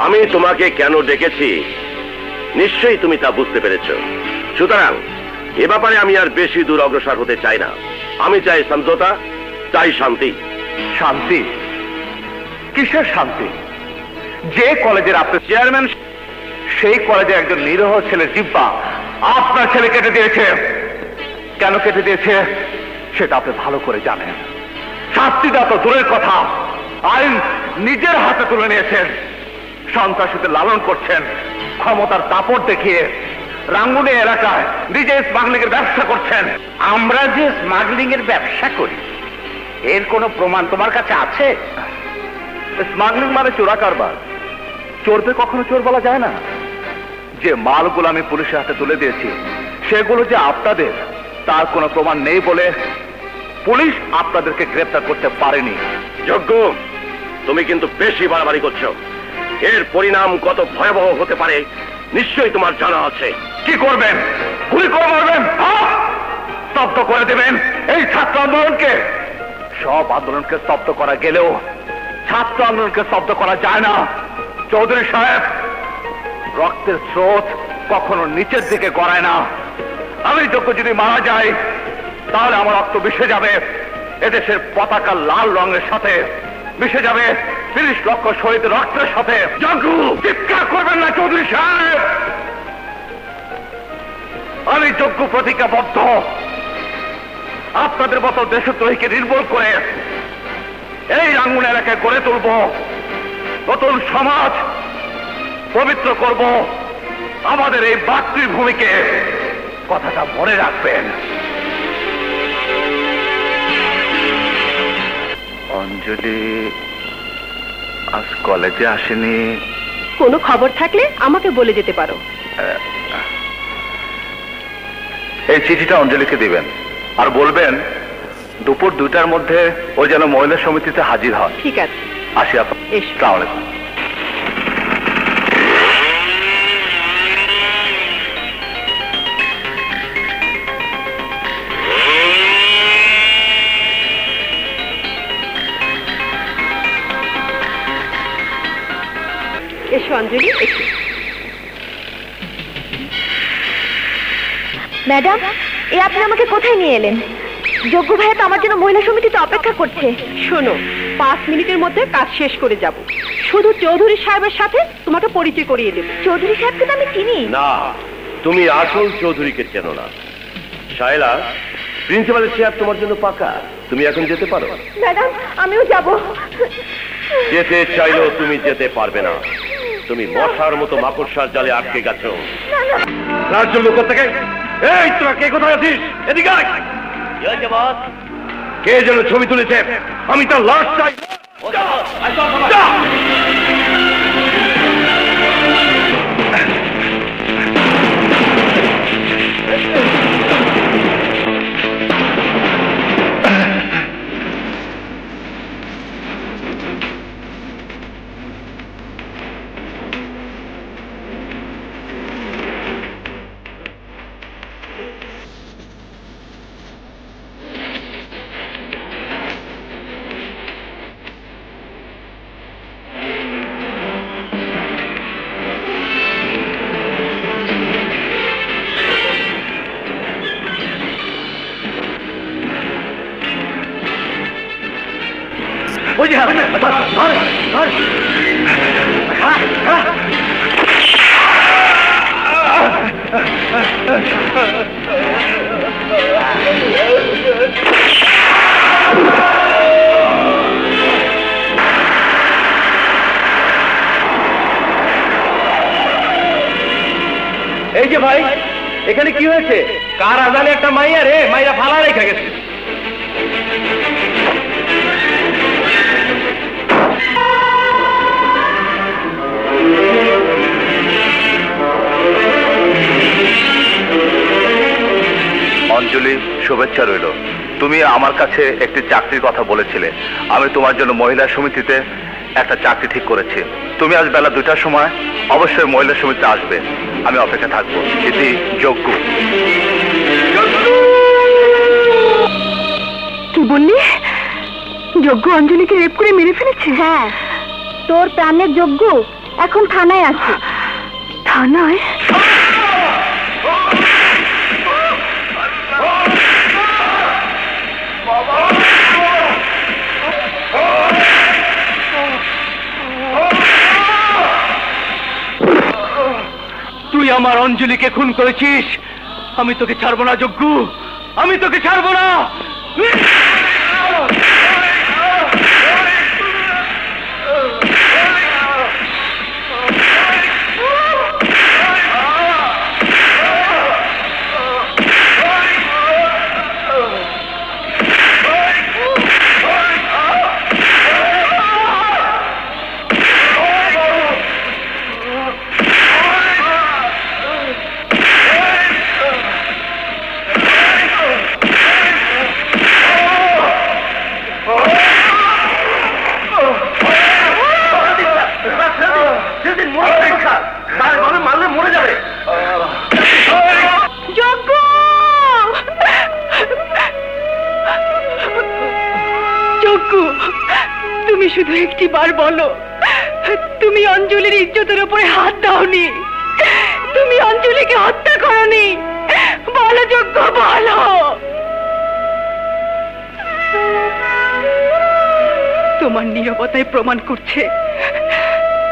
আমি তোমাকে কেন ডেকেছি নিশ্চয়ই তুমি তা বুঝতে পেরেছ। সুতরাং এ ব্যাপারে আমি আর বেশি দূর অগ্রসর হতে চাই না। আমি চাই সমঝোতা, চাই শান্তি। শান্তি? কিসের শান্তি? যে কলেজের আপনি চেয়ারম্যান, সেই কলেজে একজন নিরীহ ছেলে জিব্বা আপনার ছেলে কেটে দিয়েছে। কেন কেটে দিয়েছে সেটা আপনি ভালো করে জানেন। শাস্তিটা তো দূরের কথা, আইন নিজের হাতে তুলে নিয়েছেন। সন্ত্রাসীদের লালন করছেন, ক্ষমতার দাপট দেখিয়ে রাঙ্গুনি এলাকায় নিজে স্মাগলিং এর ব্যবসা করছেন। আমরা যে স্মাগলিং এর ব্যবসা করি এর কোনো প্রমাণ তোমার কাছে আছে? স্মাগলিং মানে চোরা কারবার। চোরকে কখনো চোর বলা যায় না। যে মালগুলো আমি পুলিশের হাতে তুলে দিয়েছি সেগুলো যে আপনাদের, তার কোনো প্রমাণ নেই বলে পুলিশ আপনাদেরকে গ্রেফতার করতে পারেনি। যজ্ঞ, তুমি কিন্তু বেশি বাড়াবাড়ি করছো। এর পরিণাম কত ভয়াবহ হতে পারে নিশ্চয়ই তোমার জানা আছে। কি করবেন? গুলি করে মারবেন? স্তব্ধ করে দেবেন এই ছাত্র আন্দোলনকে? সব আন্দোলনকে স্তব্ধ করা গেলেও ছাত্র আন্দোলনকে স্তব্ধ করা যায় না। চৌধুরী সাহেব, রক্তের স্রোত কখনো নিচের দিকে গড়ায় না। আমি যজ্ঞ যদি মারা যাই তাহলে আমার রক্ত মিশে যাবে এদেশের পতাকা লাল রঙের সাথে, মিশে যাবে 30 লক্ষ শহীদের রক্তের সাথে। যজ্ঞ, চিৎকার করবেন না চৌধুরী সাহেব। আমি যজ্ঞ প্রতিজ্ঞাবদ্ধ আপনাদের মতো দেশদ্রোহীকে নির্মূল করে এই রাঙ্গুন এলাকায় গড়ে তুলব, নতুন সমাজ পবিত্র করব আমাদের এই মাতৃভূমিকে। কথাটা মনে রাখবেন। অঞ্জলি আজ কলেজে আসেনি। কোনো খবর থাকলে আমাকে বলে যেতে পারো। এই চিঠিটা অঞ্জলিকে দিবেন আর বলবেন দুপুর 2টার মধ্যে ও যেন মহিলা সমিতিতে হাজির হয়। ঠিক আছে, আসি আপা। এসো। আসসালামু আলাইকুম। এসো অঞ্জলি, এসো। ম্যাডাম, এ আপনি আমাকে কোথায় নিয়ে এলেন? যজ্ঞ ভাইয়া তো আমার জন্য মহিলা সমিতিতে অপেক্ষা করছে। শোনো, 5 মিনিটের মধ্যে কাজ শেষ করে যাব। শুধু চৌধুরী সাহেবের সাথে তোমাকে পরিচয় করিয়ে দেব। চৌধুরী সাহেবকে তো আমি চিনি না, তুমি আসল চৌধুরীকে চেনো না। শায়লা, প্রিন্সিপালের চেয়ার তোমার জন্য পাকা। তুমি এখন যেতে পারো। ম্যাডাম, আমিও যাব। যেতে চাইলেও তুমি যেতে পারবে না। তুমি মশার মতো মাকড়সার জালে আটকে গেছো। লাশ চললো কোত্থেকে? এই তোরা কে কোথায় আছিস? এদিকে আয়। কে যেন ছবি তুলেছে, আমি তার লাশ চাই। যা। এই যে ভাই, এখানে কি হয়েছে? কার আজানে একটা মাইয়া রে, মাইয়া ফালা রেখে গেছে। অঞ্জলি, শুভেচ্ছা রইল। তুমি আমার কাছে একটি চাকরির কথা বলেছিলে। আমি তোমার জন্য মহিলা সমিতিতে একটা চাকরি ঠিক করেছি। তুমি আজ বেলা 2টার সময় অবশ্যই মহিলা সমিতিতে আসবে। আমি অপেক্ষা থাকবো। এটি যজ্ঞ। কি বললি? যজ্ঞ অঞ্জলিকে রেপ করে মেরে ফেলেছে? হ্যাঁ, তোর প্রাণের যজ্ঞ এখন থানায় আছে। থানায়? তুই আমার অঞ্জলিকে খুন করেছিস, আমি তোকে ছাড়বো না যজ্ঞু, আমি তোকে ছাড়বো না। মারলে মরে যাবে। যজ্ঞ! যজ্ঞ, তুমি শুধু একটি বার বলো, তুমি অঞ্জলির ইজ্জতের উপরে হাত দাওনি, তুমি অঞ্জলিকে হত্যা করনি। বলো যজ্ঞ, বলো। তোমার নীরবতায় প্রমাণ করছে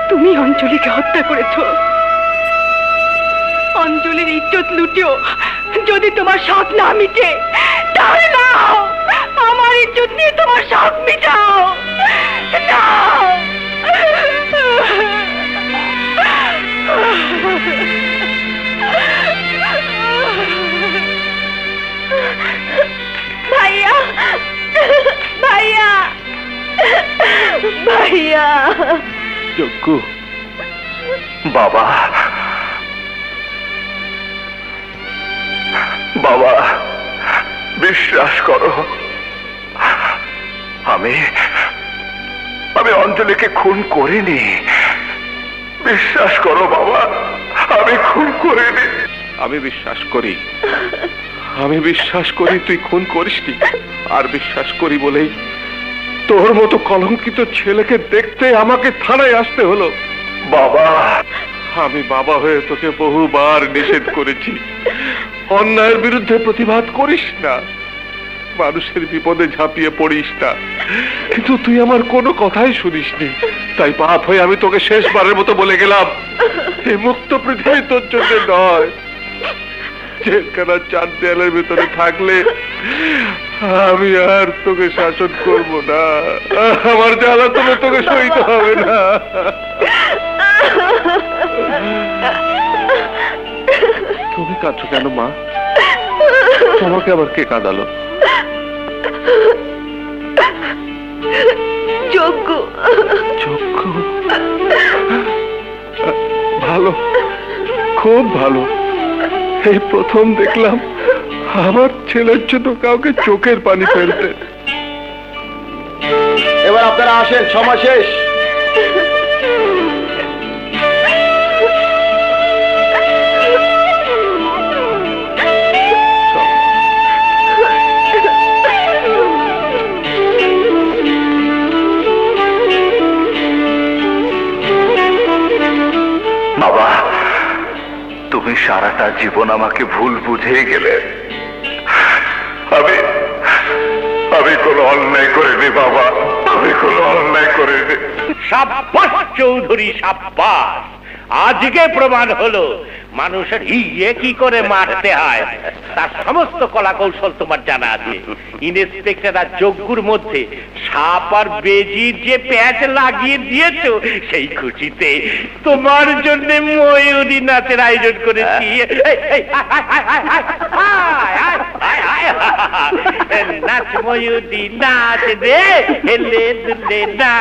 তুমি অঞ্জলিকে হত্যা করেছ। অঞ্জলির ইজ্জত লুটেও যদি তোমার শখ না মিটে, তাহলে নাও আমার ইজ্জত নিয়ে তোমার শখ মিটাও। নাও। ভাইয়া, ভাইয়া, ভাইয়া। যজ্ঞু, বাবা, বাবা, বিশ্বাস করো, আমি অঞ্জলিকে খুন করিনি। বিশ্বাস করো বাবা, আমি খুন করিনি। আমি বিশ্বাস করি, আমি বিশ্বাস করি তুই খুন করিসনি। আর বিশ্বাস করি বলেই তোর মতো কলঙ্কিত ছেলেকে দেখতে আমাকে থানায় আসতে হলো। বাবা, আমি বাবা হয়ে তোকে বহুবার নিষেধ করেছি, অন্যায়ের বিরুদ্ধে প্রতিবাদ করিস না, মানুষের বিপদে ঝাঁপিয়ে পড়িস না, কিন্তু তুই আমার কোনো কথাই শুনিসনি। তাই বাপ হয়ে আমি তোকে শেষবারের মতো বলে গেলাম, এই মুক্ত পৃথিবী তোর জন্য নয়। জেলখানার চার দেয়ালের ভিতরে থাকলে আমি আর তোকে শাসন করব না, আমার জ্বালা তোকে সইতে হবে না। তুমি কাঁদছো কেন মা? তোমাকে আবার কে কাঁদালো? যজ্ঞ। যজ্ঞ? ভালো, খুব ভালো। এই প্রথম দেখলাম আমার ছেলের জন্য কাউকে চোখের পানি ফেলতে। এবার আপনারা আসেন, সময় শেষ। বাবা, তুমি সারাটা জীবন আমাকে ভুল বুঝে গেলে। আমি কোনো অন্যায় করিনি বাবা, আমি কোনো অন্যায় করিনি। সাব্বাস চৌধুরী, সাব্বাস। আজকে প্রমাণ হলো মানুষের ইয়ে কি করে মারতে হয়, তার সমস্ত কলা কৌশল তোমার জানা আছে। ইন্সপেক্টর আর যজ্ঞুর মধ্যে সাপ আর বেজির যে প্যাচ লাগিয়ে দিয়েছো, সেই খুশিতে তোমার জন্য ময়ূরী নাচের আয়োজন করেছি। নাচ ময়ূরী নাচ রে, হেলে দুলে না।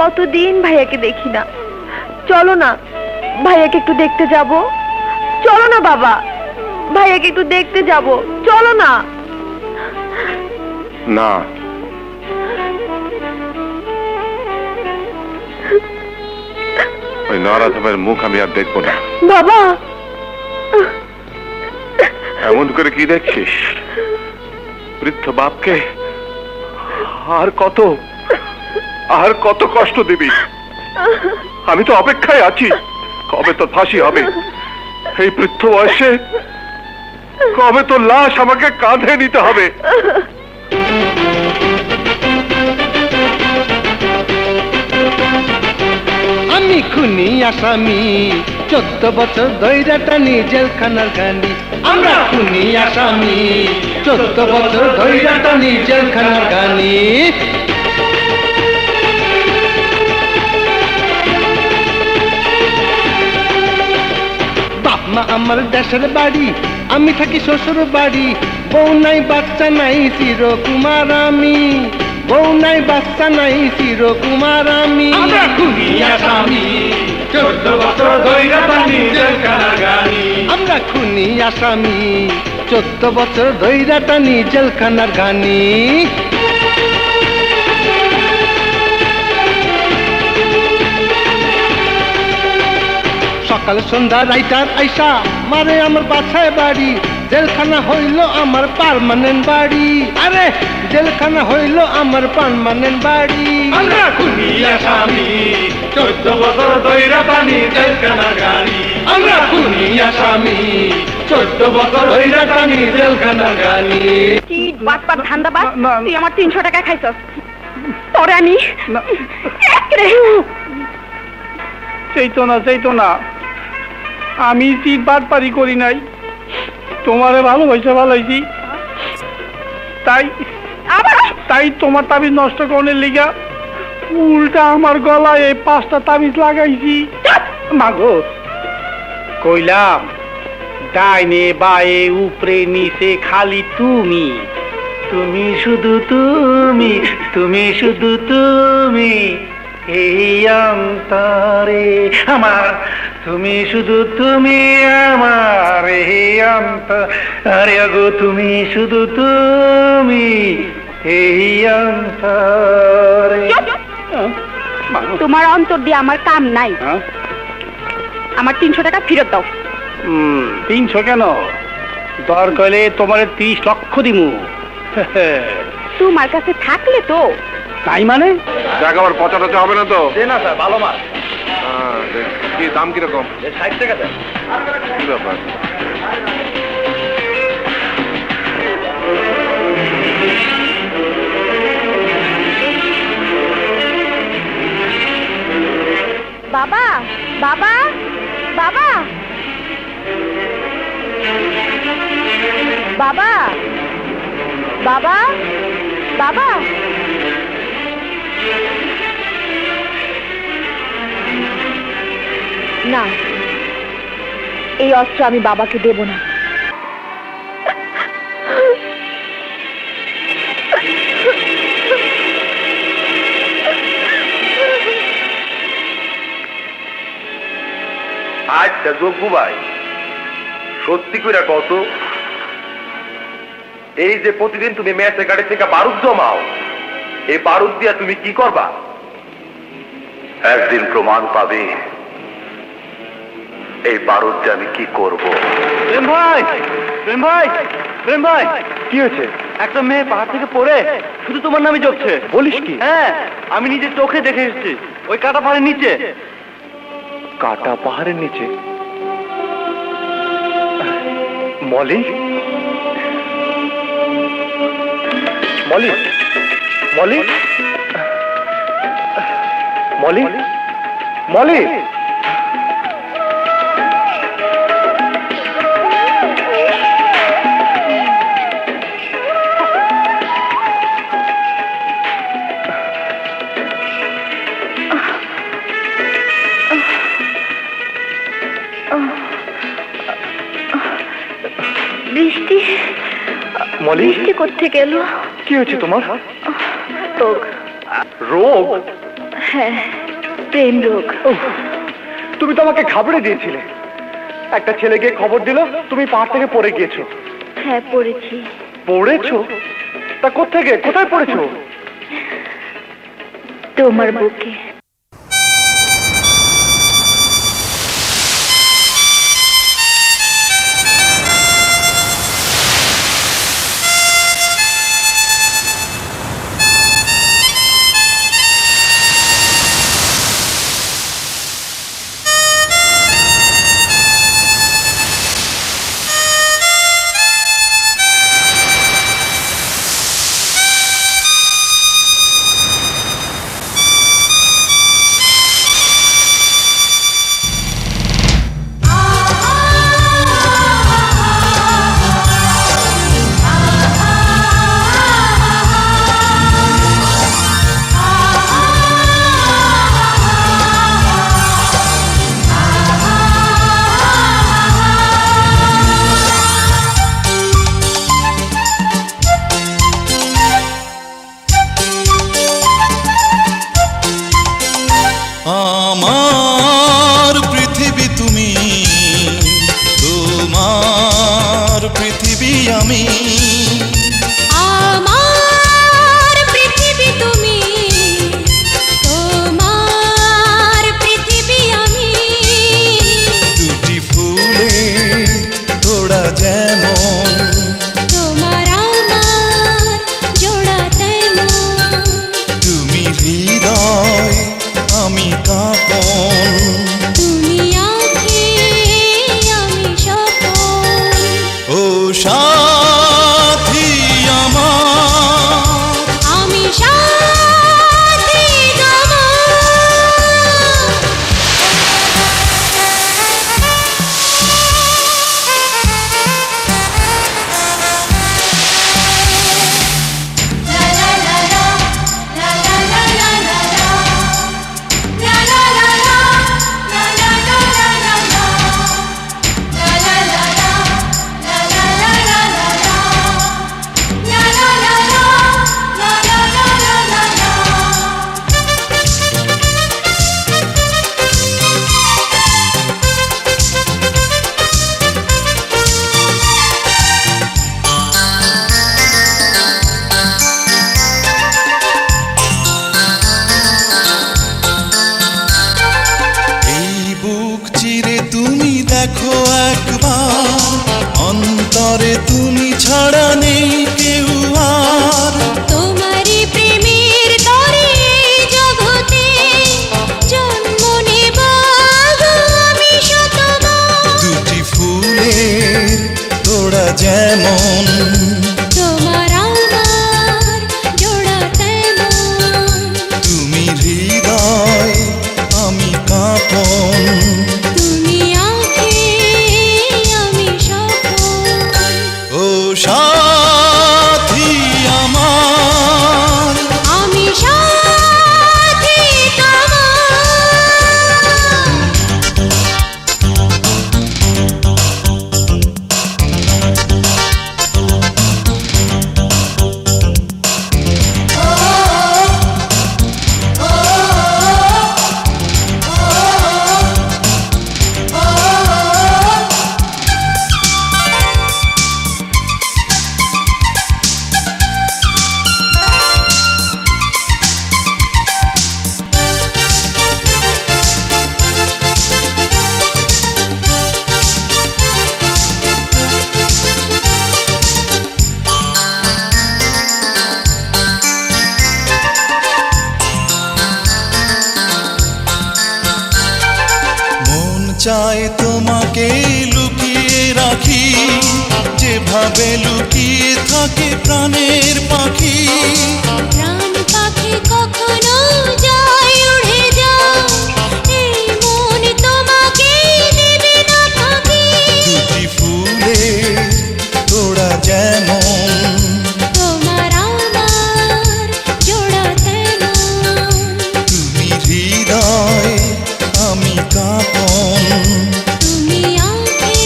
কতদিন ভাইয়াকে দেখি না। চলো না, ভাইয়াকে একটু দেখতে যাব। চলো না বাবা, ভাইয়াকে একটু দেখতে যাব। চলো না। না, ওই নরাধমের মুখ আমি আর দেখবো না। বাবা, এমন করে কি দেখছিস? বৃদ্ধ বাপকে আর কত কষ্ট দিবি? আমি তো অপেক্ষায় আছি, কবে তোর ফাঁসি হবে? এই বৃদ্ধ বয়সে কবে তোর লাশ আমাকে কাঁধে নিতে হবে? আমি খুনি আসামি, 14 বছর ধইরা টানি জেলখানার গানি। আমরা খুনি আসামি, 14 বছর ধইরা টানি জেলখানার গানি। বাপ মা আমার দেশের বাড়ি, আমি থাকি শ্বশুর বাড়ি। বউ নাই বাচ্চা নাই চিরকুমার আমি, বউ নাই বাচ্চা নাই চিরকুমার আমি। আমরা খুনি আসামি, 14 বছর ধইরা টানি জেলখানার গানি। আমরা খুনি আসামি, 14 বছর ধইরা টানি জেলখানার গানি। সকাল সন্ধ্যা রাইটার আইসা মারে আমার বাসায় বাড়ি। জেলখানা হইল আমার পার্মানেন্ট বাড়ি। আরে জেলখানা হইল আমার পার্মানেন্ট বাড়ি। আমরা খুনি আসামি, 14 বছর ধইরা টানি জেলখানার গানি। আমরা খুনি আসামি, 14 বছর ধইরা টানি জেলখানার গানি। কি বাটপাট ধান্দাবাজ, তুই আমার 300 টাকা খাইছস। তোরে আমি চেতনা আমি চিট বাটপারি করি নাই, তোমারে ভালোবাসা ভালোইছি। তাই তোমার তাবিজ নষ্ট করার লিগা উল্টা আমার গলায় এই 5টা তাবিজ লাগাইছি। মাগো কইলাম, ডাইনে বায়ে উপরে নিচে খালি তুমি, তুমি শুধু তুমি, তুমি শুধু তুমি এই অন্তরে আমার, তুমি শুধু তুমি আমার এই অন্তরে গো, তুমি শুধু তুমি এই অন্তরে। তোমার অন্তর দিয়ে আমার কাম নাই। আমার 300 টাকা ফেরত দাও। 300 কেন? দরকার হলে তোমার 30 লক্ষ দিমু। তোমার কাছে থাকলে তো। তাই মানে? দেখ আবার পচা টচা হবে না তো? না স্যার, ভালো মাছ। কি দাম কিরকম? 60 টাকা দেন। কি ব্যাপার? বাবা, বাবা, বাবা, বাবা, বাবা, বাবা। না, এই অস্ত্র আমি বাবাকে দেব না। আচ্ছা যোগ্য ভাই, সত্যি করে কত, এই যে প্রতিদিন তুমি মেসে গাড়ি থেকে বারুদ জমাও, এই বারুদ দিয়া তুমি কি করবা? একদিন প্রমাণ পাবে এই বারুদ দিয়ে আমি কি করব। প্রেম ভাই, প্রেম ভাই, প্রেম ভাই, কি হয়েছে? একটা মেয়ে পাহাড় থেকে পড়ে শুধু তোমার নামে জপছে। বলিস কি? হ্যাঁ, আমি নিজের চোখে দেখে এসেছি। ওই কাটা পাহাড়ের নিচে। কাটা পাহাড়ের নিচে? মলি, মলি, মলি, মলি, মলি। বৃষ্টি, মলি, বৃষ্টি কোত্থেকে এলো? কি হয়েছে তোমার? রোগ। রোগ? হ্যাঁ, প্রেম রোগ। তুমি তো আমাকে ঘাবড়ে দিয়েছিলে। একটা ছেলে গিয়ে খবর দিল তুমি পাহাড় থেকে পড়ে গিয়েছো। হ্যাঁ পড়েছি। পড়েছো? তা কোত্থেকে, কোথায় পড়েছো? তোমার বুকে। আমার পৃথিবী তুমি, তোমার পৃথিবী আমি। আমার পৃথিবী তুমি, তোমার পৃথিবী আমি। দুটি ফুলে তোড়া যেমন, তোমার আমার জোড়া তেমন। তুমি হৃদয় আমি কাঁপন। তুমি আঁখি আমি স্বপন। ও সাথী আমার, আমি সাথী এই বুক চিরে তুমি দেখো একবার, অন্তরে তুমি ছাড়া নেই কেউ আর। তোমারই প্রেমের তরে জগতে জন্ম নেবার আমি শতবার। দুটি ফুলের তোড়া যেমন, তোমার আমার জোড়া তেমন। তুমি হৃদয় আমি কাঁপন। তুমি আঁখি আমি স্বপন। ও সাথী আমার, আমি সাথী তোমার। মন চায় তোমাকে লুকিয়ে রাখি, যেভাবে লুকিয়ে থাকে প্রাণের পাখি। প্রাণ পাখি কখনো যায় উড়ে যায়, এই মন তোমাকে দেবে না ফাঁকি। দুটি ফুলের তোড়া যেমন, তোমার আমার জোড়া তেমন। তুমি হৃদয় আমি কাঁপন। তুমি আঁখি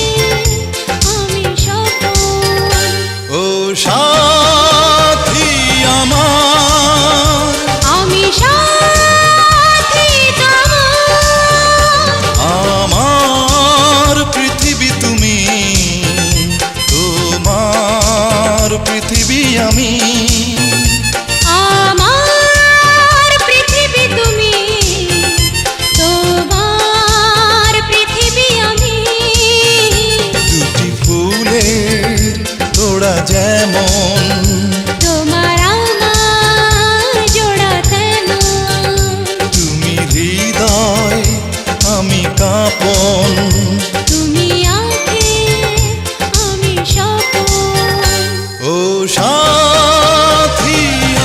আমি স্বপন। ও সাথী আমার, আমি সাথী তোমার। পৃথিবী আমি আমার পৃথিবী তুমি তোমার পৃথিবী আমি দুটি ফুলের তোড়া যেমন তোমার আমার জোড়া তেমন তুমি হৃদয় আমি কাঁপন তুমি আঁখে আমি স্বপন ও সাথী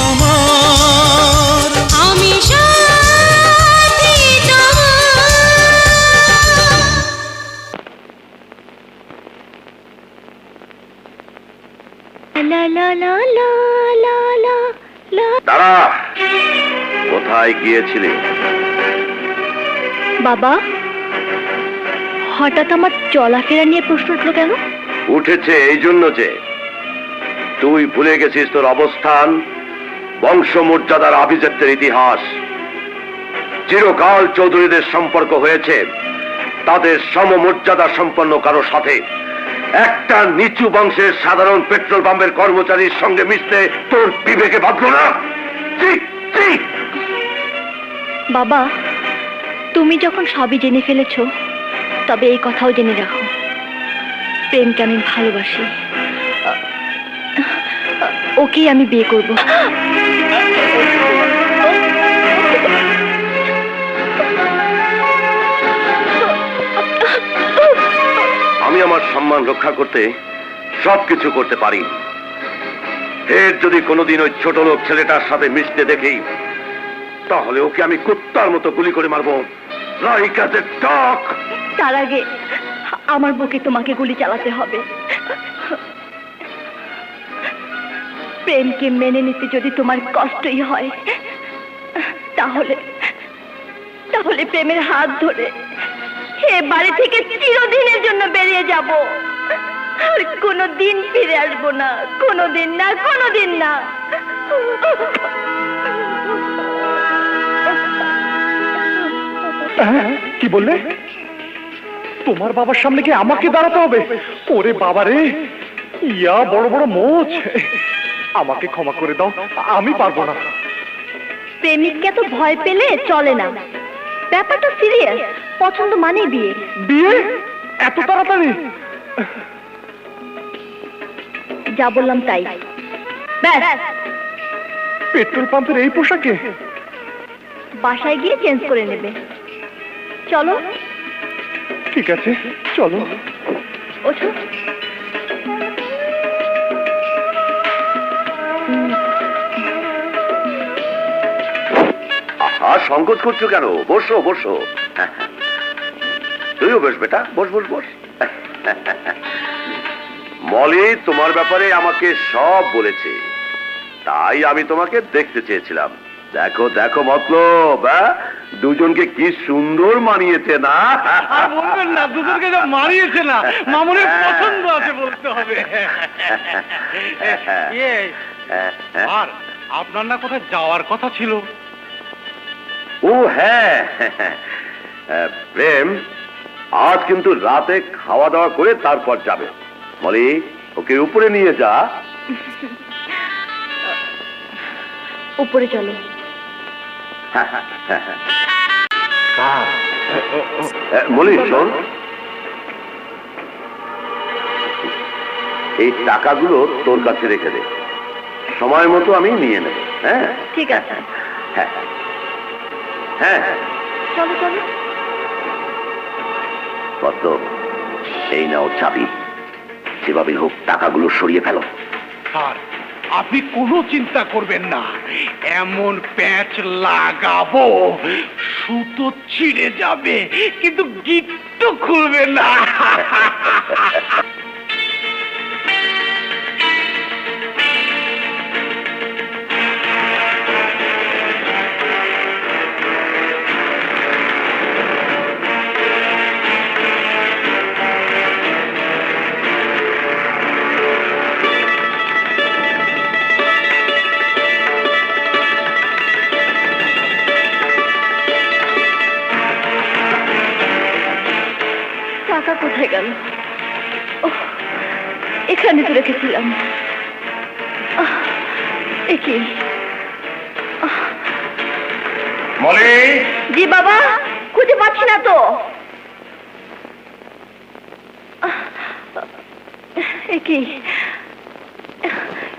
আমার আমি সাথী তোমার লা লা লা লা লা লা লা দাঁড়া, কোথায় গিয়েছিলি? বাবা, হঠাৎ আমার চলাফেরা নিয়ে প্রশ্ন উঠলো কেন? উঠেছে এই জন্য যে তুই ভুলে গেছিস তোর অবস্থান, বংশমর্যাদার আভিজাত্যের ইতিহাস। চিরকাল চৌধুরীদের সম্পর্ক হয়েছে তাদের সমমর্যাদা সম্পন্ন কারো সাথে। একটা নিচু বংশের সাধারণ পেট্রোল পাম্পের কর্মচারীর সঙ্গে মিশতে তোর বিবেকে বাঁধলো না? ছি, ছি! বাবা, তুমি যখন সবই জেনে ফেলেছো, তবে এই কথাও জেনে রাখো, প্রেমকে আমি ভালোবাসি। ওকেই আমি বিয়ে করব। আমি আমার সম্মান রক্ষা করতে সবকিছু করতে পারি। এর যদি কোনোদিন ওই ছোট লোক ছেলেটার সাথে মিশতে দেখি, তাহলে ওকে আমি কুত্তার মতো গুলি করে মারবো। Like as a dog. তার আগে আমার বুকে তোমাকে গুলি চালাতে হবে। প্রেমকে মেনে নিতে যদি তোমার কষ্টই হয়, তাহলে তাহলে প্রেমের হাত ধরে এ বাড়ি থেকে চিরদিনের জন্য বেরিয়ে যাব। আর কোনোদিন ফিরে আসবো না, কোনোদিন না, কোনোদিন না। কি বললে? তোমার বাবার সামনে কি আমাকে দাঁড়াতে হবে? ওরে বাবারে, ইয়া বড় বড় মোচ। আমাকে ক্ষমা করে দাও, আমি পারবো না। প্রেমিককে এত ভয় পেলে চলে না, ব্যাপারটা সিরিয়াস। পছন্দ মানে বিয়ে। বিয়ে? এত তাড়াতাড়ি? যা বললাম তাই। ব্যাস, পেট্রোল পাম্পের এই পোশাকে? বাসায় গিয়ে চেঞ্জ করে নেবে। চলো। ঠিক আছে, চলো। ওঠো। আর সংকোচ করছো কেন? বসো বসো। তুইও বস বেটা, বস বস বস। মলি তোমার ব্যাপারে আমাকে সব বলেছে, তাই আমি তোমাকে দেখতে চেয়েছিলাম। দেখো দেখো মতলব, দুজনকে কি সুন্দর মানিয়েছে না? বলবেন না, দুজনকে যা মারিয়েছে না, মামুনের পছন্দ আছে বলতে হবে। আর আপনার না কোথায় যাওয়ার কথা ছিল? ও হ্যাঁ, প্রেম আজ কিন্তু রাতে খাওয়া দাওয়া করে তারপর যাবে। মলি, ওকে উপরে নিয়ে যা। উপরে চলো। মলি শোন, এই টাকাগুলো তোর কাছে রেখে দে, সময় মতো আমি নিয়ে নেব। হ্যাঁ ঠিক আছে। হ্যাঁ হ্যাঁ, চলো চলো। কত? এই নাও চাবি, যেভাবে হোক টাকাগুলো সরিয়ে ফেলো। স্যার, আপনি কোনো চিন্তা করবেন না, এমন প্যাচ লাগাবো সুতো ছিঁড়ে যাবে, কিন্তু গিট্টু খুলবে না। টাকা কোথায় গেল? ওহ, এখানে তো রেখেছিলাম। একি মলি, জি বাবা, খুঁজে পাচ্ছি না তো। একি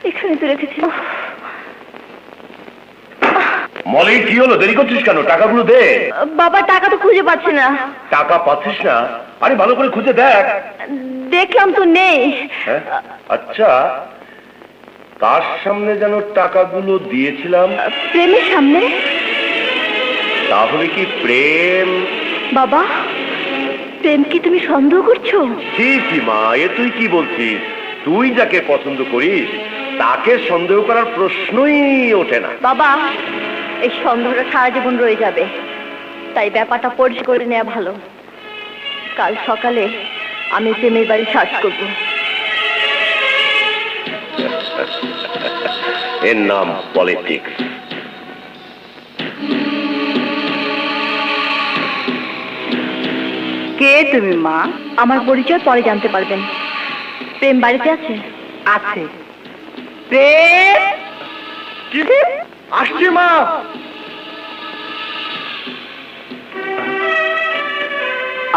এখানে তো রেখেছি। মলি কি হলো? দেরি করছিস কেন? টাকাগুলো দে। বাবা টাকা তো খুঁজে পাচ্ছি না। টাকা পাচ্ছিস না? আরে ভালো করে খুঁজে দেখ। দেখলাম তো নেই। হ্যাঁ? আচ্ছা, কার সামনে যেন টাকাগুলো দিয়েছিলাম? প্রেমের সামনে। তাহলে কি প্রেম? বাবা, প্রেম কি তুমি সন্দেহ করছো? ছি মা, এ তুই কি বলছিস? তুই যাকে পছন্দ করিস তাকে সন্দেহ করার প্রশ্নই ওঠে না। বাবা, এই সন্দেহটা সারা জীবন রয়ে যাবে, তাই ব্যাপারটা পরিষ্কার করে নেওয়া ভালো। কাল সকালে আমি প্রেমের বাড়ি সার্চ করব। এর নাম পলিটিক্স। কে তুমি মা? আমার পরিচয় পরে জানতে পারবেন। প্রেম বাড়িতে আছে? আছে। প্রেম কি আসছে মা?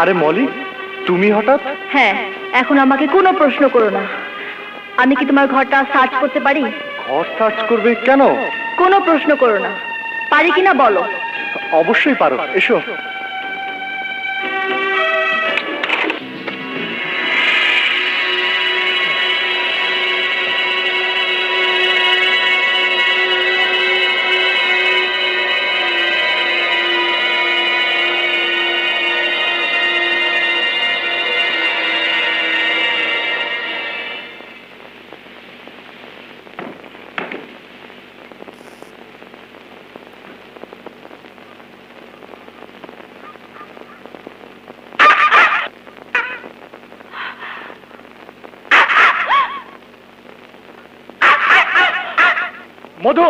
আরে মলি, তুমি হঠাৎ? হ্যাঁ, এখন আমাকে কোনো প্রশ্ন করো না। আমি কি তোমার ঘরটা সার্চ করতে পারি? ঘর সার্চ করবে কেন? কোনো প্রশ্ন করো না। পারি কিনা বলো। অবশ্যই পারো, এসো। মধু,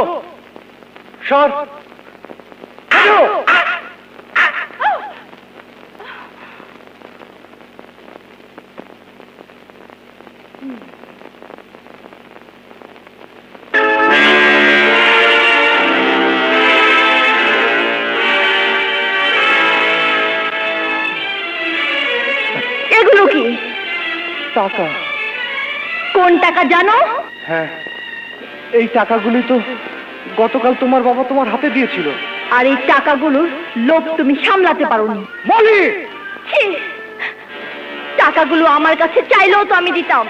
সর। মধু, এগুলো কি? টাকা। কোন টাকা জানো? হ্যাঁ, এই টাকাগুলি তো গতকাল তোমার বাবা তোমার হাতে দিয়েছিল। আর এই টাকাগুলোর লোভ তুমি সামলাতে পারোনি। মলি, ছি! টাকাগুলো আমার কাছে চাইলেও তো আমি দিতাম।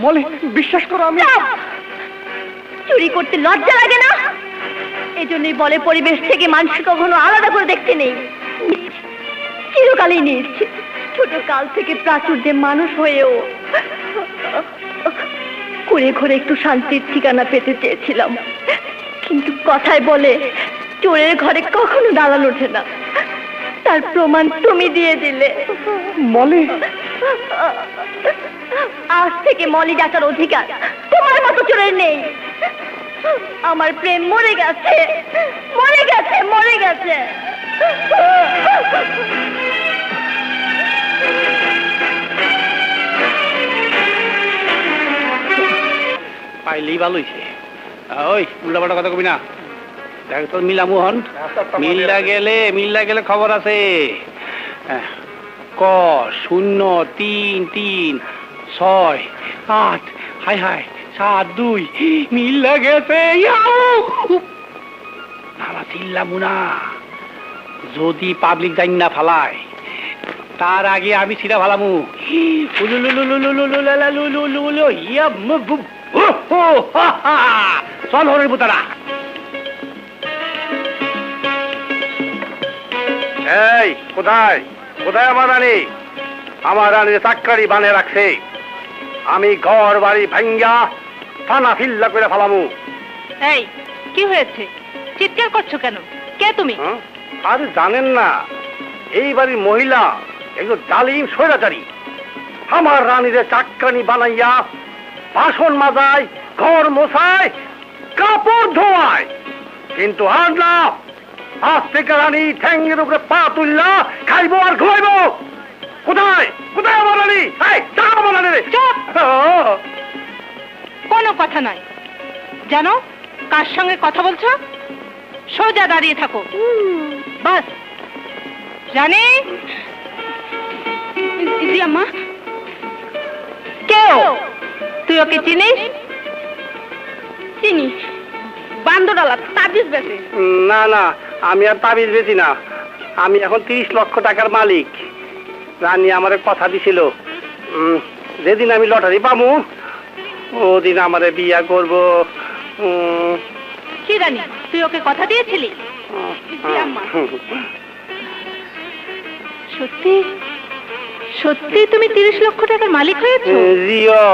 মলি, বিশ্বাস করো আমি। যাও! চুরি করতে লজ্জা লাগে না? এজন্যই বলে পরিবেশ থেকে মানুষ কখনো আলাদা করে দেখতে নেই। চিরকালই নিয়েছে। ছোট কাল থেকে প্রাচুর্যে মানুষ হয়েও ঘুরে ঘুরে একটু শান্তির ঠিকানা পেতে চেয়েছিলাম, কিন্তু কথায় বলে চোরের ঘরে কখনো দালান ওঠে না। তার প্রমাণ তুমি দিয়ে দিলে। মলি, আজ থেকে মলি ডাকার অধিকার তোমার মতো চোরের নেই। আমার প্রেম মরে গেছে, মরে গেছে, মরে গেছে। পাইলেই ভালো হইছে। ওই উল্টাপাল্টা কথা কবি না। দেখ তোর মিলামোহন, মিল্লা গেলে খবর আছে। ক 0-3-3-6-8 হাই হাই 7-2 মিল্লা গেছে। আমরা চিল্লামু না, যদি পাবলিক জানি না ফালায় তার আগে আমি ছিড়া ফালামু। চল হরের বুতারা। এই কোথায় কোথায় আমার রানী? আমার রানীর চাকরি বানে রাখছে। আমি ঘর বাড়ি ভাঙ্গা থানা ফিল্লা করে ফালামু। এই কি হয়েছে? চিৎকার করছো কেন? কে তুমি? আরে জানেন না, এই বাড়ির মহিলা একজন জালিম স্বৈরাচারী। আমার রানীরে চাকরানি বানাইয়া বাসন মাজায়, ঘর মোছায়, কাপড় ধোয়ায়। কিন্তু আর না, আজ থেকে রানী ঠ্যাঙ্গের উপরে পা তুললা খাইবো আর ঘুমাইবো। কোথায় কোথায় আমার রানী? চুপ! কোনো কথা নয়। জানো কার সঙ্গে কথা বলছো? সোজা দাঁড়িয়ে থাকো। বাস। রানী। জি আম্মা। কেউ? তুই ওকে চিনিস? চিনি। বান্দরওয়ালা তাবিজ বেচে। না না, আমি আর তাবিজ বেচি না। আমি এখন 30 লক্ষ টাকার মালিক। রানী আমারে কথা দিছিল, যেদিন আমি লটারি পাবো ওদিন আমারে বিয়া করব। কি রানী, তুই ওকে কথা দিয়েছিলি? জি আম্মা। সত্যি সত্যি তুমি 30 লক্ষ টাকার মালিক হয়েছো? জিও।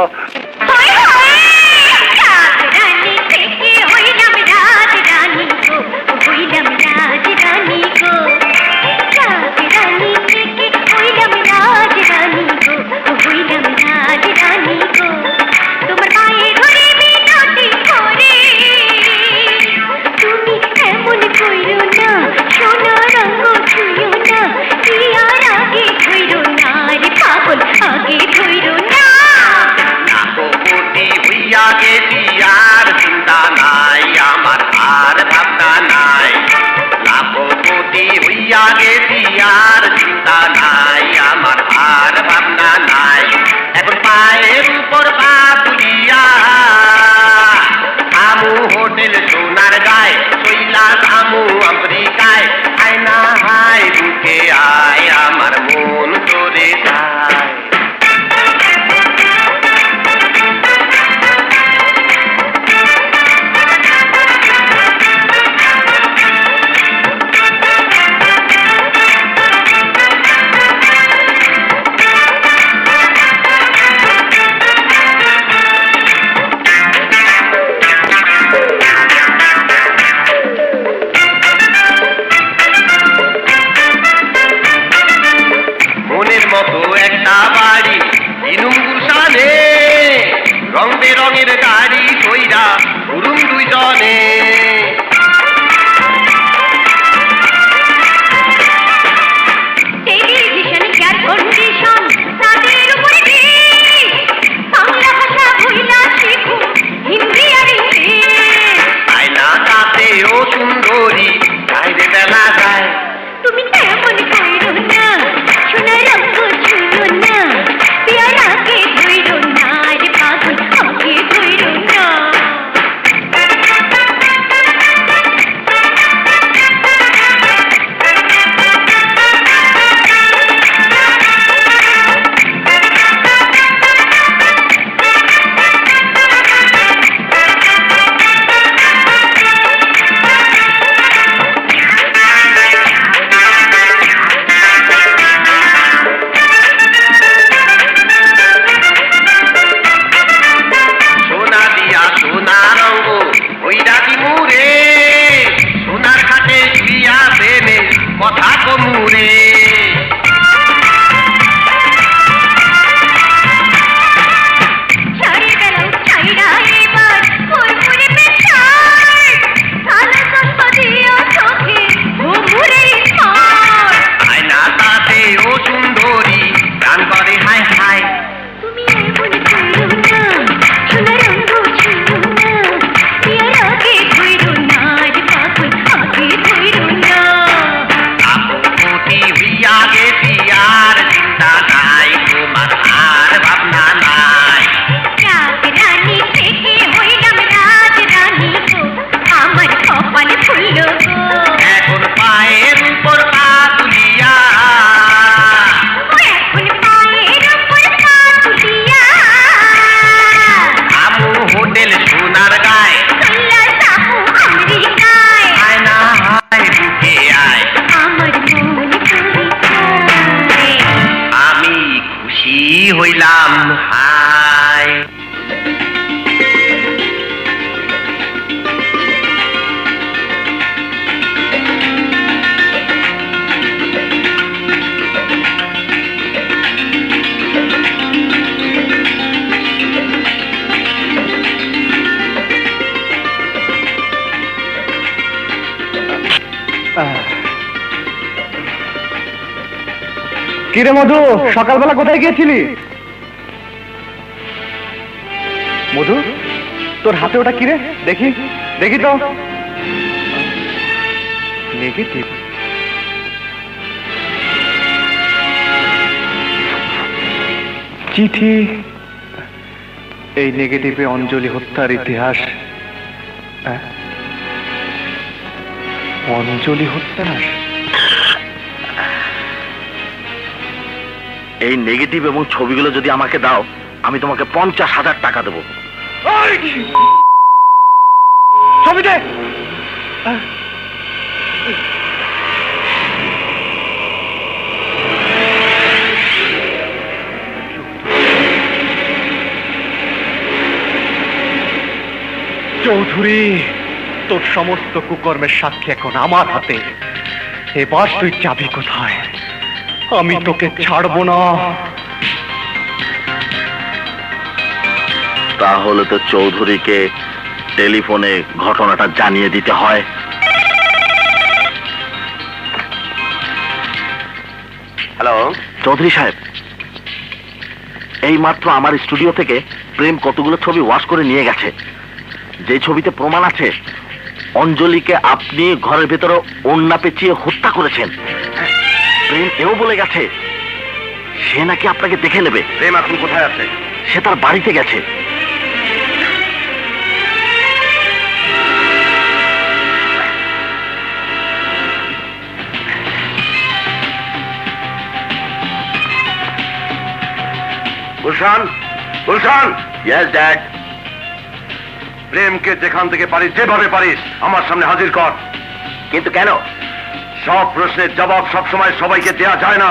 হইলাম হাই। কিরে মধু, সকালবেলা কোথায় গিয়েছিলি? মধু, তোর হাতে ওটা কি রে? দেখি দেখি তো। নেগেটিভ। চিঠি। এই নেগেটিভে অঞ্জলি হত্যার ইতিহাস। অঞ্জলি হত্যার? এই নেগেটিভ এবং ছবিগুলো যদি আমাকে দাও, আমি তোমাকে 50,000 টাকা দেবো। ছবি দে। চৌধুরী, তোর সমস্ত কুকর্মের সাক্ষী এখন আমার হাতে। এবার তুই যাবি কোথায়? আমি তোকে ছাড়বো না। তাহলে তো চৌধুরীকে টেলিফোনে ঘটনাটা জানিয়ে দিতে হয়। হ্যালো চৌধুরী সাহেব, এই মাত্র আমার স্টুডিও থেকে প্রেম কতগুলো ছবি ওয়াশ করে নিয়ে গেছে। যে ছবিতে প্রমাণ আছে অঞ্জলিকে আপনি ঘরের ভেতরে ওড়না পেঁচিয়ে হত্যা করেছেন। প্রেম এও বলে গেছে সে নাকি আপনাকে দেখে নেবে। প্রেম এখন কোথায় আছে? সে তার বাড়িতে গেছে। গুলশান, গুলশান। Yes dad. প্রেমকে যেখান থেকে পারিস, যেভাবে পারিস আমার সামনে হাজির কর। কিন্তু কেন? সব প্রশ্নের জবাব সবসময় সবাইকে দেয়া যায় না।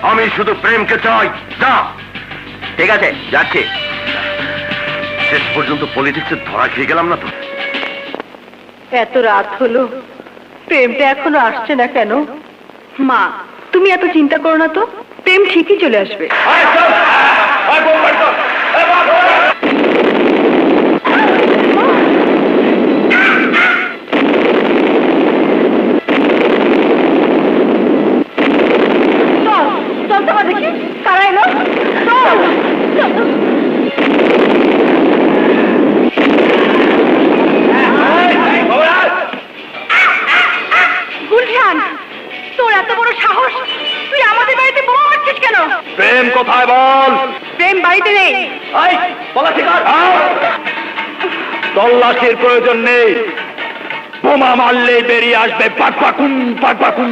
আমি শুধু প্রেমকে চাই। যা। ঠিক আছে, যাচ্ছি। শেষ পর্যন্ত পলিটিক্সের ধরা খেয়ে গেলাম না তো। এত রাত হলো, প্রেমটা এখনো আসছে না কেন? মা, তুমি এত চিন্তা করো না তো, প্রেম ঠিকই চলে আসবে। দেখি কারা এলো। গুলশান, তোর এত বড় সাহস, তুই আমাদের বাড়িতে বোমা মারছিস কেন? প্রেম কোথায় বল? প্রেম বাড়িতে নেই। তল্লাশির প্রয়োজন নেই, বোমা মারলেই বেরিয়ে আসবে পাকপাকুন পাকপাকুন।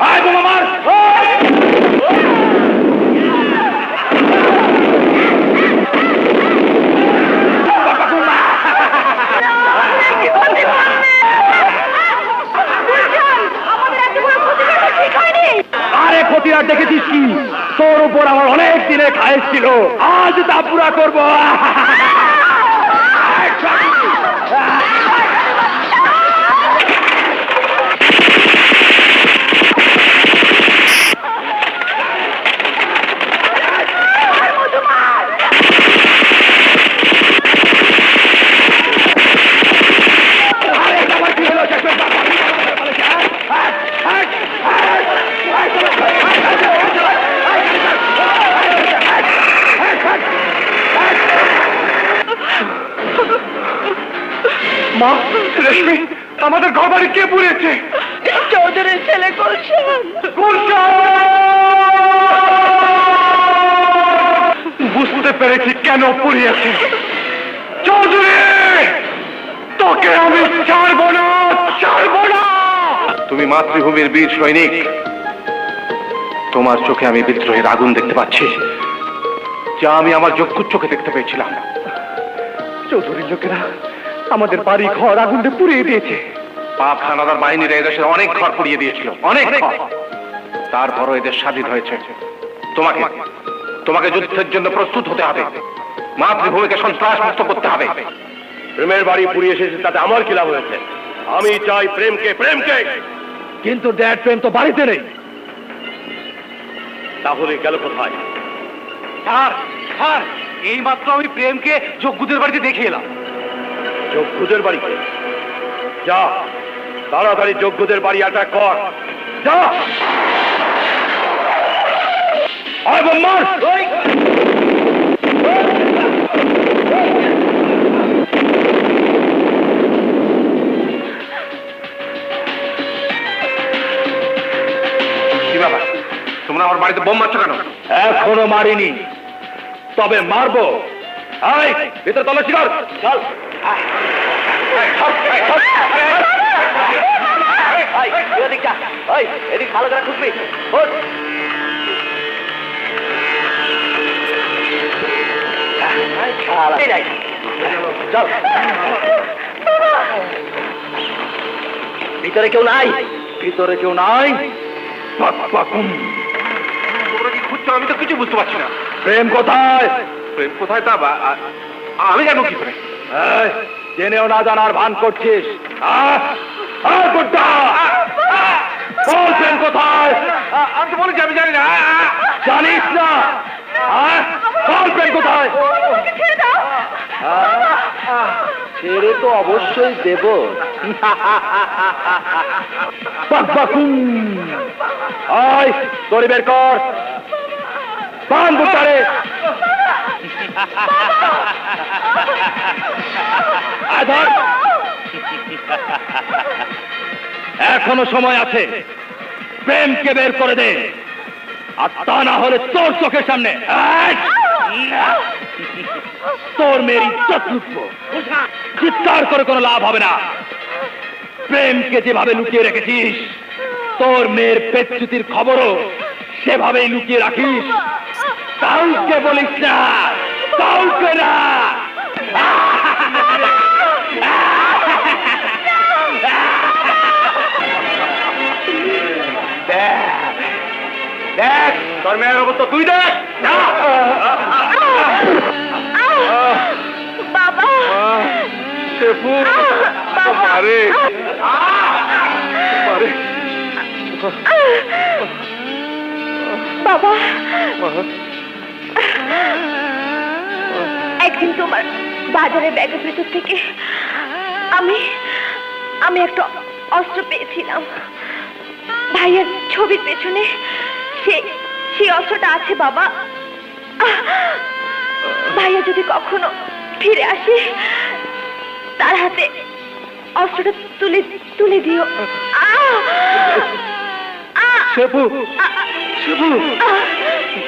আয় বোমা মার। আরে ক্ষতিরাট দেখেছিস কি? তোর উপর আমার অনেক দিনের খায়েশ ছিল, আজ তা পুরা করবো। মা, রেশমি, আমাদের ঘর বাড়ি কে পুড়িয়েছে? চৌধুরীর ছেলে গুলশান। বুঝতে পেরেছি কেন পুড়িয়েছে। চৌধুরী, তোকে আমি ছাড়বো না, ছাড়বো না। তুমি মাতৃভূমির বীর সৈনিক, তোমার চোখে আমি বিদ্রোহের আগুন দেখতে পাচ্ছি, যা আমি আমার চক্ষুর চোখে দেখতে পেয়েছিলাম। চৌধুরীর লোকেরা আমাদের বাড়ি ঘর আগুন দিয়ে পুড়িয়ে দিয়েছে। পাক হানাদার বাহিনীরা এদেশের অনেক ঘর পুড়িয়ে দিয়েছিল, অনেক ঘর। তারপরও এদের স্বাধীন হয়েছে। তোমাকে তোমাকে যুদ্ধের জন্য প্রস্তুত হতে হবে, মাতৃভূমিকে সন্ত্রাস মুক্ত করতে হবে। প্রেমের বাড়ি পুড়িয়ে এসেছে, তাতে আমার কি লাভ হয়েছে? আমি চাই প্রেমকে, প্রেমকে। কিন্তু ড্যাড, প্রেম তো বাড়িতে নেই। তাহলে গেল কোথায়? স্যার, স্যার, এই মাত্র আমি প্রেমকে যজ্ঞদের বাড়িতে দেখে এলাম। যজ্ঞদের বাড়িতে? যা, তাড়াতাড়ি যজ্ঞদের বাড়ি অ্যাটাক কর। যা। আয় বোম্মার। তোমরা আমার বাড়িতে বোম মারছো কেন? এখনো মারিনি, তবে মারবো। আয় ভিতরে তল্লাশি কর। চল এদিক ভালো করে খুঁজবি। চল ভিতরে কেউ নাই, ভিতরে কেউ নাই। তোমরা কি খুঁজছো? আমি তো কিছু বুঝতে পারছি না। প্রেম কোথায়? প্রেম কোথায় তা আমি জানো কি করে? এই, জেনেও না জানার ভান করছিস। বল প্রেম কোথায়? আমি তো বলেছি আমি জানি না। জানিস না? বল প্রেম কোথায়? ছেড়ে তো অবশ্যই দেব। আয় দড়ি বের কর, বান বুটারে। এখনো সময় আছে, প্রেমকে বের করে দে, আর তা না হলে তোর চোখের সামনে তোর মেয়ের ইজ্জত লুটবো। চিৎকার করে কোনো লাভ হবে না। প্রেমকে যেভাবে লুকিয়ে রেখেছিস, তোর মেয়ের পেচ্ছুতির খবরও সেভাবেই লুকিয়ে রাখিস। কাউকে বলিস না, কাউকে না। দেখ তোর মেয়ের অবস্থা তুই দেখ। বাবা শেফু মারে মারে। বাবা একদিন তোমার বাজারের ব্যাগের ভেতর থেকে আমি একটা অস্ত্র পেয়েছিলাম। ভাইয়ের ছবির পেছনে সেই অস্ত্রটা আছে বাবা। ভাইয়া যদি কখনো ফিরে আসে, তার হাতে অস্ত্রটা তুলে দিও। শেফু শেফু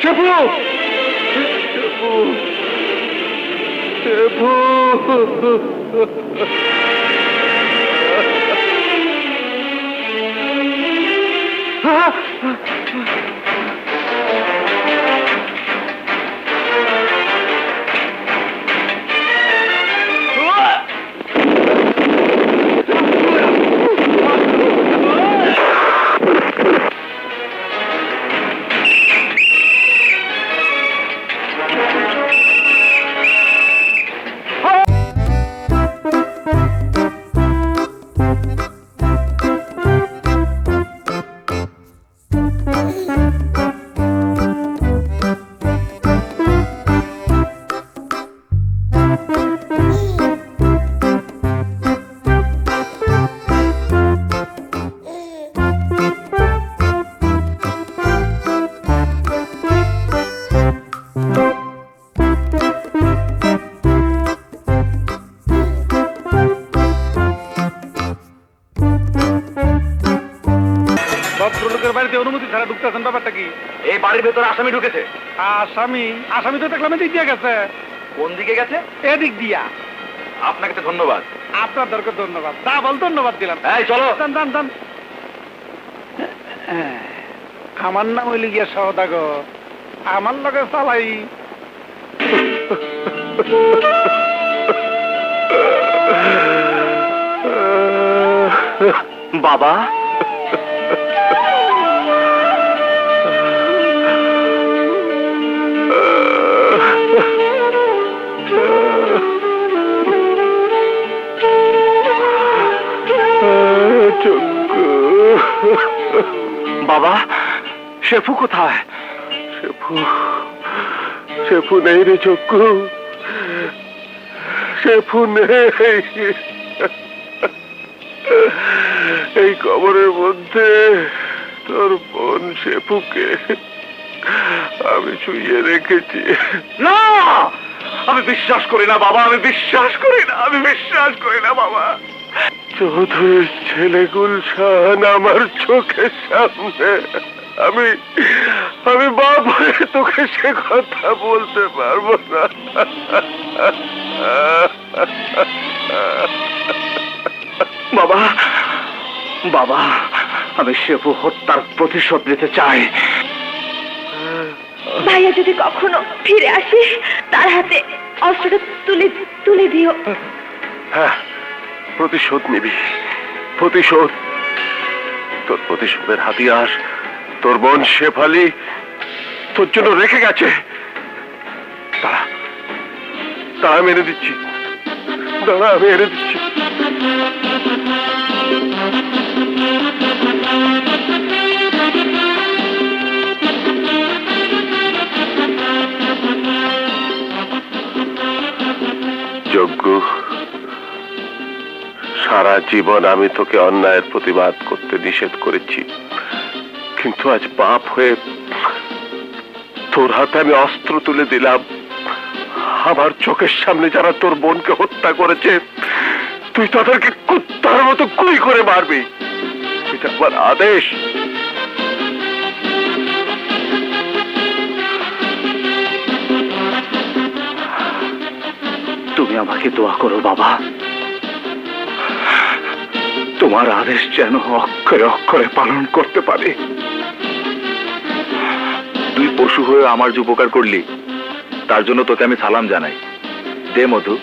শেফু শেফু ভদ্রলোকের বাড়িতে অনুমতি ছাড়া ঢুকতেছেন, ব্যাপারটা কি? এই বাড়ির ভেতরে আসামি ঢুকেছে। আসামি তো দেখলাম এদিক দিয়ে গেছে। কোন দিকে গেছে? এদিক দিয়া। আপনাকে তো ধন্যবাদ। আপনার দরকার ধন্যবাদ। ডাবল ধন্যবাদ দিলাম। এই চলো। দান আমার নাম হইলে গিয়া সওদাগর, আমার লগে চালাই। বাবা বাবা শেফু কোথায়? শেফু নেই রে চক্কু, শেফু নেই। এই কবরের মধ্যে তোর বোন শেফুকে আমি শুইয়ে রেখেছি। না, আমি বিশ্বাস করি না বাবা, আমি বিশ্বাস করি না, আমি বিশ্বাস করি না বাবা। চৌধুরীর ছেলে গুলশান আমার চোখের সামনে আমি আমি বাপ হয়ে তোকে সে কথা বলতে পারবো না। বাবা, বাবা, আমি শেফু হত্যার প্রতিশোধ নিতে চাই। ভাইয়া যদি কখনো ফিরে আসে তার হাতে অস্ত্রটা তুলে তুলে দিও। হ্যাঁ, প্রতিশোধ নিবি, প্রতিশোধ। তোর প্রতিশোধের হাতিয়ার তোর বোন শেফালি তোর জন্য রেখে গেছে। দাঁড়া, দাঁড়া, আমি এনে দিচ্ছি, দাঁড়া, আমি এনে দিচ্ছি। যজ্ঞ, সারা জীবন আমি তোকে অন্যায়ের প্রতিবাদ করতে নিষেধ করেছি, কিন্তু আজ বাপ হয়ে তোর হাতে আমি অস্ত্র তুলে দিলাম। আমার চোখের সামনে যারা তোর বোনকে হত্যা করেছে তুই তাদেরকে কুত্তার মতো গুলি করে মারবি, এটা আমার আদেশ। তুমি আমাকে দোয়া করো বাবা, তোমার আদেশ যেন অক্ষরে অক্ষরে পালন করতে পারে। তুই পশু হয়ে আমার যে উপকার করলি তার জন্য তোকে আমি সালাম জানাই। দে মধু।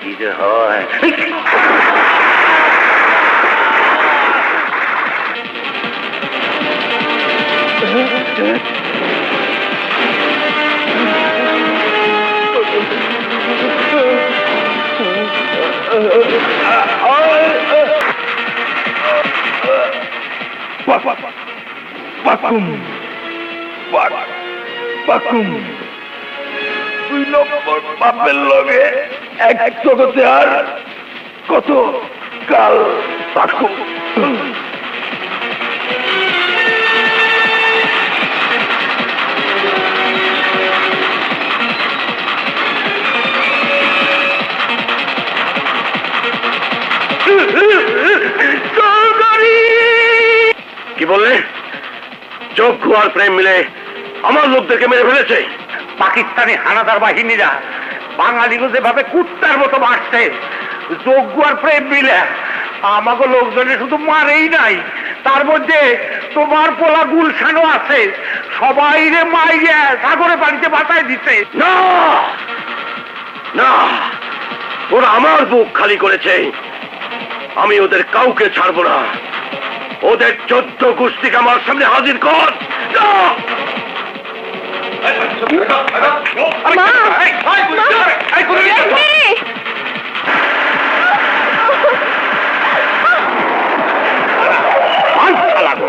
কি যে হয়। দুই নম্বর বাপের লগে এক জগতে আর কত কাল পাখু। কি বললে? যজ্ঞ আর প্রেম মিলে আমার লোকদেরকে মেরে ফেলেছে। পাকিস্তানি হানাদার বাহিনীরা বাঙালিকে যেভাবে কুত্তার মতো মারছে, যজ্ঞ আর প্রেম মিলে আমাকে লোকজনে শুধু মারেই নাই, তার মধ্যে তোমার পোলা গুলশানও আছে। সবাই রে মাইরে সাগরে পানিতে বাঁচাই দিতে। না না, ওরা আমার বুক খালি করেছে, আমি ওদের কাউকে ছাড়বো না। ওদের 14 গোষ্ঠীকে আমার সামনে হাজির কর। না! লাগো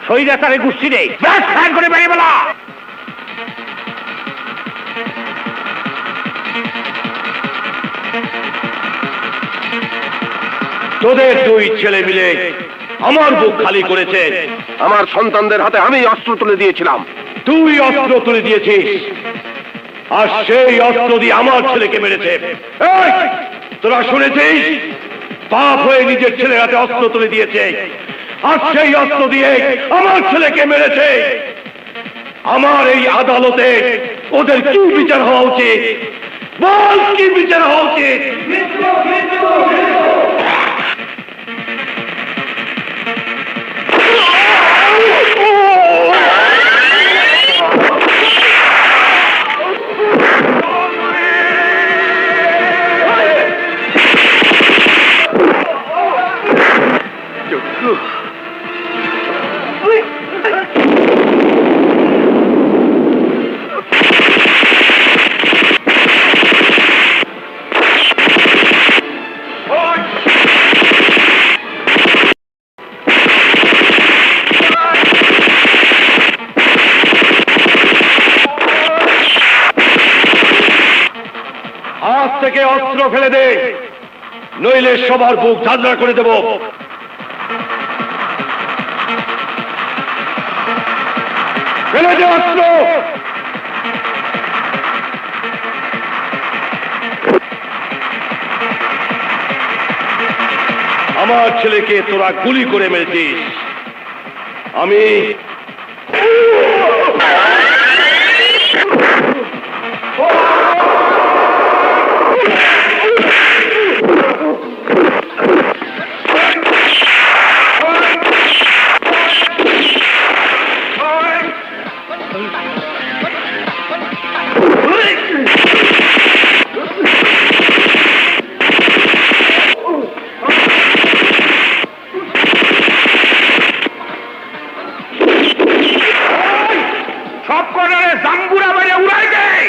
স্বৈরাচারী গোষ্ঠী নেই, ব্যাস ফ্যান করে বেরিয়ে বেলা। তোদের দুই ছেলে মিলে আমার বুক খালি করেছে। আমার সন্তানদের হাতে আমি অস্ত্র তুলে দিয়েছিলাম। তুই অস্ত্র তুলে দিয়েছিস, আর সেই অস্ত্র দিয়ে আমার ছেলেকে মেরেছে। এই, তোরা শুনেছিস? বাপ হয়ে নিজের ছেলের হাতে অস্ত্র তুলে দিয়েছে, আর সেই অস্ত্র দিয়ে আমার ছেলেকে মেরেছে। আমার এই আদালতে ওদের কি বিচার হওয়া উচিত? বল, কি বিচার হওয়া উচিত? আজ থেকে অস্ত্র ফেলে দে, নইলে সবার বুক ঝাঁঝরা করে দেব। ফেলে দে অস্ত্র। আমার ছেলেকে তোরা গুলি করে মেরেছিস, আমি সব কর্নারে জাম্বুরা মেরে উড়াই দেয়।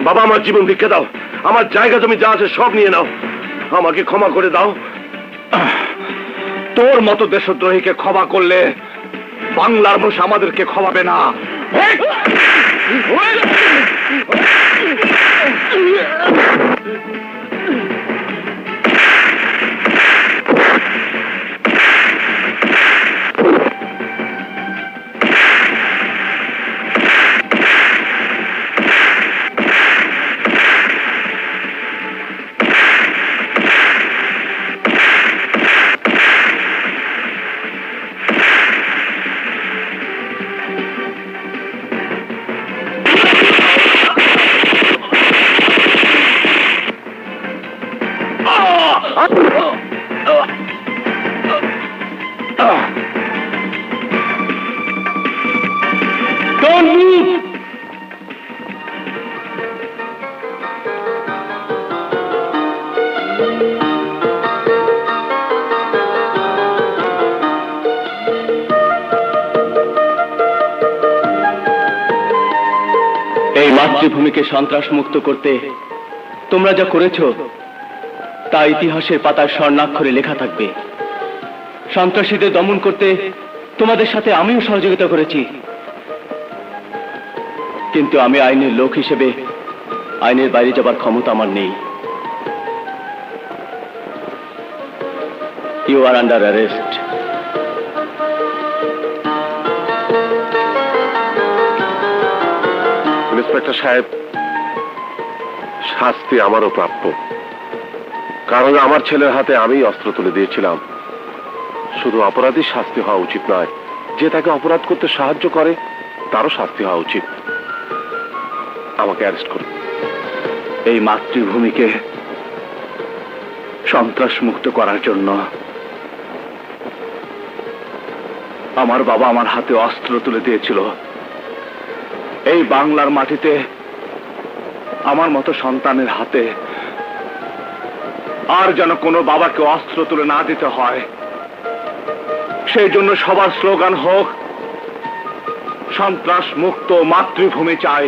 বাবা, আমার জীবন ভিক্ষা দাও, আমার জায়গা জমি যা আছে সব নিয়ে নাও, আমাকে ক্ষমা করে দাও। তোর মতো দেশদ্রোহীকে ক্ষমা করলে বাংলার মানুষ আমাদেরকে ক্ষমাবে না। Don't move! এই মাতৃভূমিকে সন্ত্রাস মুক্ত করতে তোমরা যা করেছো তা ইতিহাসের পাতায় স্বর্ণাক্ষরে লেখা থাকবে। সন্ত্রাসীদের দমন করতে তোমাদের সাথে আমিও সহযোগিতা করেছি, কিন্তু আমি আইনের লোক হিসেবে আইনের বাইরে যাবার ক্ষমতা আমার নেই। You are under arrest. Inspector সাহেব, শাস্তি আমারও প্রাপ্য, কারণ আমার ছেলের হাতে আমি অস্ত্র তুলে দিয়েছিলাম। শুধু অপরাধীর শাস্তি হওয়া উচিত নয়, যে তাকে অপরাধ করতে সাহায্য করে তারও শাস্তি হওয়া উচিত। আমাকে অ্যারেস্ট করুন। এই মাতৃভূমিকে সন্ত্রাস মুক্ত করার জন্য আমার বাবা আমার হাতে অস্ত্র তুলে দিয়েছিল। এই বাংলার মাটিতে আমার মতো সন্তানের হাতে আর যেন কোনো বাবাকে অস্ত্র তুলে না দিতে হয়, সেই জন্য সবার স্লোগান হোক, সন্ত্রাস মুক্ত মাতৃভূমি চাই।